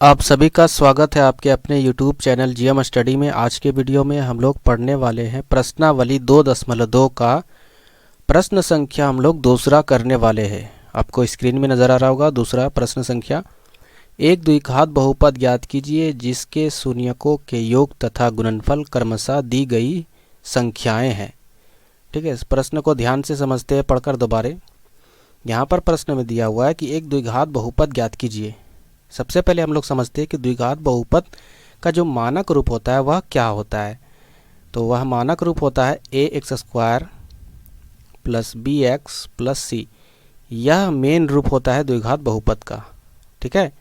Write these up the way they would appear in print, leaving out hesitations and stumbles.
आप सभी का स्वागत है आपके अपने YouTube चैनल जीएम स्टडी में। आज के वीडियो में हम लोग पढ़ने वाले हैं प्रश्नावली 2.2 का प्रश्न संख्या हम लोग दूसरा करने वाले हैं। आपको स्क्रीन में नज़र आ रहा होगा दूसरा प्रश्न संख्या। एक द्विघात बहुपद ज्ञात कीजिए जिसके शून्यकों के योग तथा गुणनफल क्रमशः दी गई संख्याएं हैं। ठीक है, इस प्रश्न को ध्यान से समझते हैं पढ़कर दोबारे। यहाँ पर प्रश्न में दिया हुआ है कि एक द्विघात बहुपद ज्ञात कीजिए। सबसे पहले हम लोग समझते हैं कि द्विघात बहुपद का जो मानक रूप होता है वह क्या होता है। तो वह मानक रूप होता है ax² plus bx plus c। यह मेन रूप होता है द्विघात बहुपद का। ठीक है,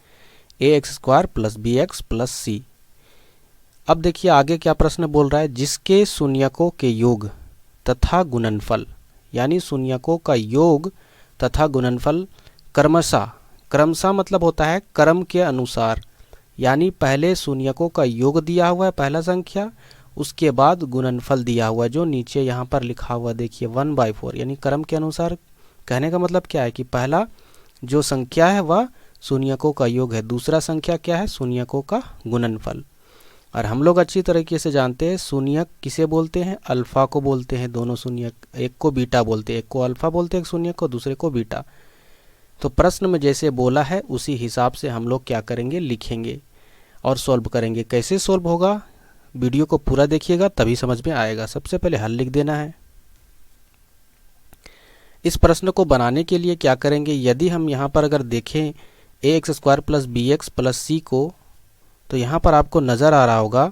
ax² plus bx plus c। अब देखिए आगे क्या प्रश्न बोल रहा है, जिसके शून्यकों के योग तथा गुणनफल, यानी शून्यकों का योग तथा गुणनफल क्रमशः मतलब होता है क्रम के अनुसार, यानी पहले शून्यकों का योग दिया हुआ है पहला संख्या, उसके बाद गुणनफल दिया हुआ है जो नीचे यहाँ पर लिखा हुआ देखिए 1/4, यानी क्रम के अनुसार। कहने का मतलब क्या है कि पहला जो संख्या है वह शून्यकों का योग है, दूसरा संख्या क्या है, शून्यकों का गुणनफल। और हम लोग अच्छी तरीके से जानते हैं शून्यक किसे बोलते हैं, अल्फा को बोलते हैं। दोनों शून्यक, एक को बीटा बोलते हैं, एक को अल्फा बोलते हैं शून्यक को, दूसरे को बीटा। तो प्रश्न में जैसे बोला है उसी हिसाब से हम लोग क्या करेंगे, लिखेंगे और सॉल्व करेंगे। कैसे सॉल्व होगा, वीडियो को पूरा देखिएगा तभी समझ में आएगा। सबसे पहले हल लिख देना है। इस प्रश्न को बनाने के लिए क्या करेंगे, यदि हम यहाँ पर अगर देखें ax² plus bx plus c को, तो यहाँ पर आपको नज़र आ रहा होगा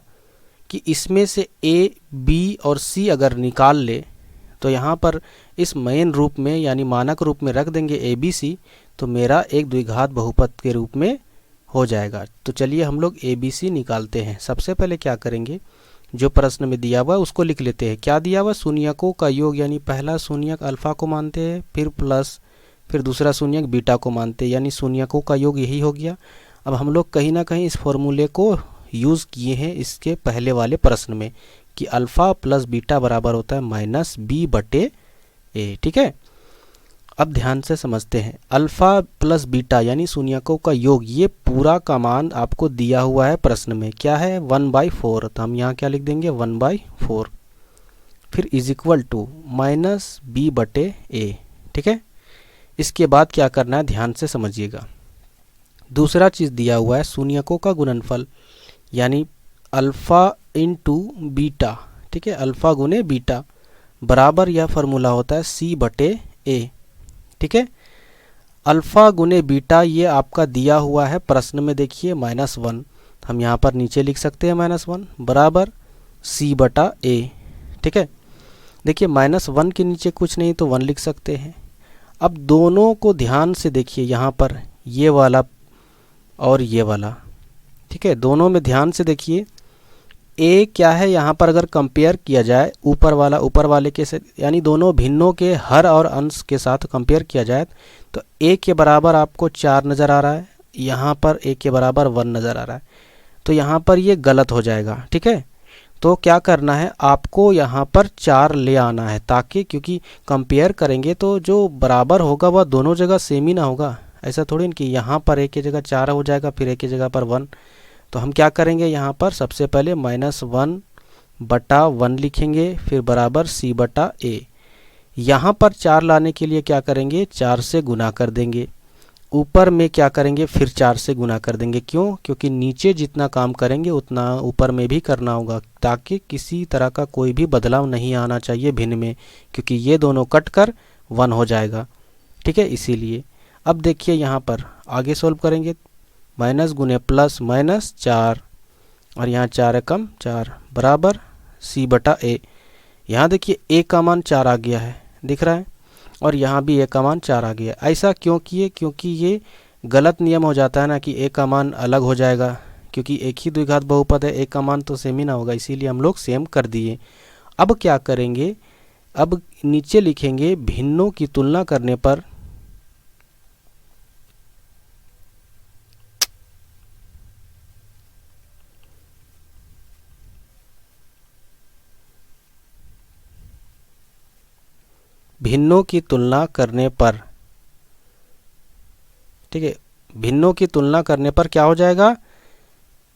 कि इसमें से a, b और c अगर निकाल ले तो यहाँ पर इस मेन रूप में यानी मानक रूप में रख देंगे ABC, तो मेरा एक द्विघात बहुपद के रूप में हो जाएगा। तो चलिए हम लोग ABC निकालते हैं। सबसे पहले क्या करेंगे, जो प्रश्न में दिया हुआ है उसको लिख लेते हैं। क्या दिया हुआ, शून्यकों का योग, यानी पहला शून्यक अल्फा को मानते हैं, फिर प्लस, फिर दूसरा शून्यक बीटा को मानते हैं, यानी शून्यकों का योग यही हो गया। अब हम लोग कहीं ना कहीं इस फॉर्मूले को यूज़ किए हैं इसके पहले वाले प्रश्न में कि अल्फ़ा प्लस बीटा बराबर होता है -b/a। ठीक है, अब ध्यान से समझते हैं। अल्फ़ा प्लस बीटा यानी शून्यकों का योग, ये पूरा का मान आपको दिया हुआ है प्रश्न में, क्या है 1/4। तो हम यहाँ क्या लिख देंगे 1/4, फिर इज इक्वल टू -b/a। ठीक है, इसके बाद क्या करना है ध्यान से समझिएगा। दूसरा चीज़ दिया हुआ है शून्यकों का गुणनफल, यानी अल्फ़ा इंटू बीटा। ठीक है, अल्फ़ा गुने बीटा बराबर यह फार्मूला होता है c/a। ठीक है, अल्फ़ा गुने बीटा ये आपका दिया हुआ है प्रश्न में, देखिए -1। हम यहाँ पर नीचे लिख सकते हैं -1 बराबर c/a। ठीक है, देखिए -1 के नीचे कुछ नहीं तो 1 लिख सकते हैं। अब दोनों को ध्यान से देखिए, यहाँ पर ये वाला और ये वाला, ठीक है, दोनों में ध्यान से देखिए। ए क्या है यहाँ पर अगर कंपेयर किया जाए ऊपर वाला ऊपर वाले के से, यानी दोनों भिन्नों के हर और अंश के साथ कंपेयर किया जाए तो ए के बराबर आपको 4 नज़र आ रहा है, यहाँ पर ए के बराबर 1 नज़र आ रहा है। तो यहाँ पर ये गलत हो जाएगा। ठीक है, तो क्या करना है आपको यहाँ पर 4 ले आना है, ताकि क्योंकि कंपेयर करेंगे तो जो बराबर होगा वह दोनों जगह सेम ही ना होगा। ऐसा थोड़ी ना कि यहाँ पर ए की जगह 4 हो जाएगा फिर ए की जगह पर 1। तो हम क्या करेंगे, यहाँ पर सबसे पहले -1/1 लिखेंगे, फिर बराबर c/a। यहाँ पर 4 लाने के लिए क्या करेंगे, 4 से गुना कर देंगे। ऊपर में क्या करेंगे, फिर 4 से गुना कर देंगे। क्यों, क्योंकि नीचे जितना काम करेंगे उतना ऊपर में भी करना होगा, ताकि किसी तरह का कोई भी बदलाव नहीं आना चाहिए भिन्न में, क्योंकि ये दोनों कट कर 1 हो जाएगा। ठीक है, इसीलिए अब देखिए यहाँ पर आगे सॉल्व करेंगे, माइनस गुने प्लस -4 और यहाँ 4 कम 4 बराबर c/a। यहाँ देखिए a का मान 4 आ गया है, दिख रहा है, और यहाँ भी a का मान 4 आ गया। ऐसा क्यों किए, क्योंकि ये गलत नियम हो जाता है ना कि a का मान अलग हो जाएगा, क्योंकि एक ही द्विघात बहुपद है, a का मान तो सेम ही ना होगा, इसीलिए हम लोग सेम कर दिए। अब क्या करेंगे, अब नीचे लिखेंगे भिन्नों की तुलना करने पर भिन्नों की तुलना करने पर, ठीक है, भिन्नों की तुलना करने पर क्या हो जाएगा,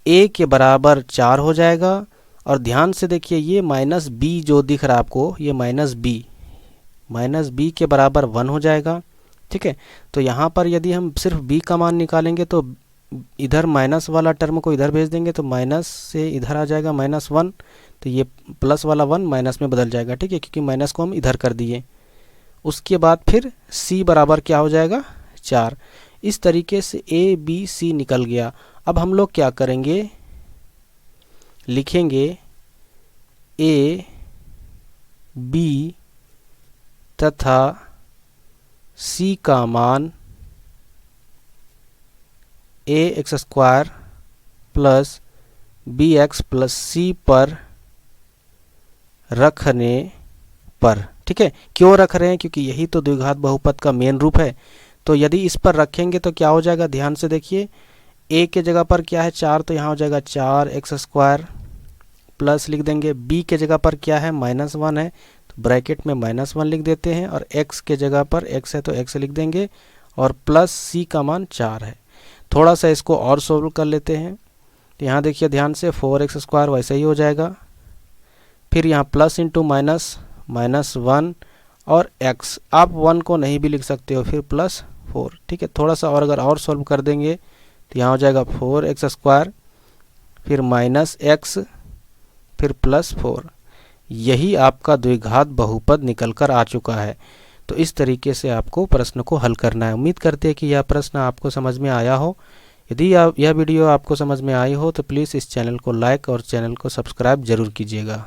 a के बराबर 4 हो जाएगा। और ध्यान से देखिए ये माइनस b जो दिख रहा है आपको, ये माइनस b के बराबर 1 हो जाएगा। ठीक है, तो यहाँ पर यदि हम सिर्फ b का मान निकालेंगे तो इधर माइनस वाला टर्म को इधर भेज देंगे तो माइनस से इधर आ जाएगा -1, तो ये प्लस वाला 1 माइनस में बदल जाएगा। ठीक है, क्योंकि माइनस को हम इधर कर दिए। उसके बाद फिर c बराबर क्या हो जाएगा 4। इस तरीके से a b c निकल गया। अब हम लोग क्या करेंगे, लिखेंगे a b तथा c का मान ax² plus bx plus c पर रखने पर। ठीक है, क्यों रख रहे हैं, क्योंकि यही तो द्विघात बहुपद का मेन रूप है। तो यदि इस पर रखेंगे तो क्या हो जाएगा, ध्यान से देखिए, a के जगह पर क्या है 4, तो यहाँ हो जाएगा 4x² प्लस लिख देंगे, b के जगह पर क्या है -1 है, तो ब्रैकेट में -1 लिख देते हैं, और x के जगह पर x है तो x लिख देंगे, और प्लस c का मान 4 है। थोड़ा सा इसको और सोल्व कर लेते हैं। तो यहाँ देखिए ध्यान से 4x² वैसे ही हो जाएगा, फिर यहाँ प्लस इंटू माइनस -1 और x, आप 1 को नहीं भी लिख सकते हो, फिर प्लस 4। ठीक है, थोड़ा सा और अगर और सॉल्व कर देंगे तो यहाँ हो जाएगा 4x² फिर -x फिर प्लस 4। यही आपका द्विघात बहुपद निकल कर आ चुका है। तो इस तरीके से आपको प्रश्न को हल करना है। उम्मीद करते हैं कि यह प्रश्न आपको समझ में आया हो। यदि यह वीडियो आपको समझ में आई हो तो प्लीज़ इस चैनल को लाइक और चैनल को सब्सक्राइब जरूर कीजिएगा।